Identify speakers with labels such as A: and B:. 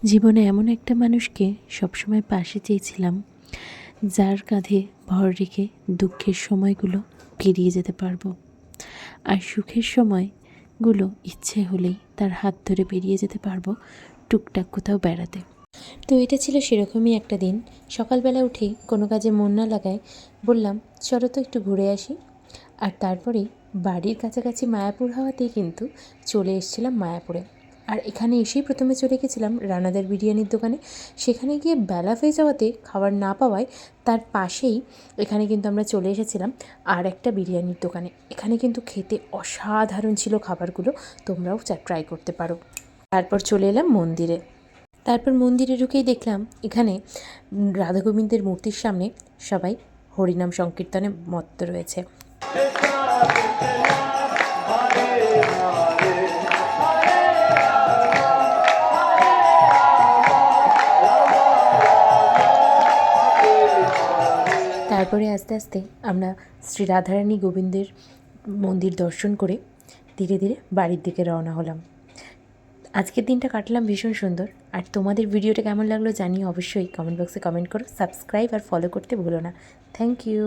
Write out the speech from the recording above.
A: জীবনে এমন একটা মানুষকে সবসময় পাশে চেয়েছিলাম, যার কাঁধে ভর রেখে দুঃখের সময়গুলো পেরিয়ে যেতে পারবো, আর সুখের সময়গুলো ইচ্ছে হলেই তার হাত ধরে পেরিয়ে যেতে পারবো টুকটাক কোথাও বেড়াতে। তো এটা ছিল সেরকমই একটা দিন। সকালবেলা উঠেই কোনো কাজে মন না লাগায় বললাম, চলো তো একটু ঘুরে আসি। আর তারপরেই বাড়ির কাছাকাছি মায়াপুর হওয়াতেই কিন্তু চলে এসেছিলাম মায়াপুরে। আর এখানে এসেই প্রথমে চলে গেছিলাম রানাদার বিরিয়ানির দোকানে। সেখানে গিয়ে বেলা হয়ে যাওয়াতে খাবার না পাওয়ায় তার পাশেই এখানে কিন্তু আমরা চলে এসেছিলাম আর একটা বিরিয়ানির দোকানে। এখানে কিন্তু খেতে অসাধারণ ছিল খাবারগুলো, তোমরাও ট্রাই করতে পারো। তারপর চলে এলাম মন্দিরে। তারপর মন্দিরে ঢুকেই দেখলাম এখানে রাধা গোবিন্দের মূর্তির সামনে সবাই হরিনাম সংকীর্তনে মত্ত রয়েছে। তারপরে আস্তে আস্তে আমরা শ্রী রাধারানী গোবিন্দের মন্দির দর্শন করে ধীরে ধীরে বাড়ির দিকে রওনা হলাম। আজকের দিনটা কাটলাম ভীষণ সুন্দর। আর তোমাদের ভিডিওটা কেমন লাগলো জানিও অবশ্যই কমেন্ট বক্সে কমেন্ট করো। সাবস্ক্রাইব আর ফলো করতে ভুলো না। Thank you.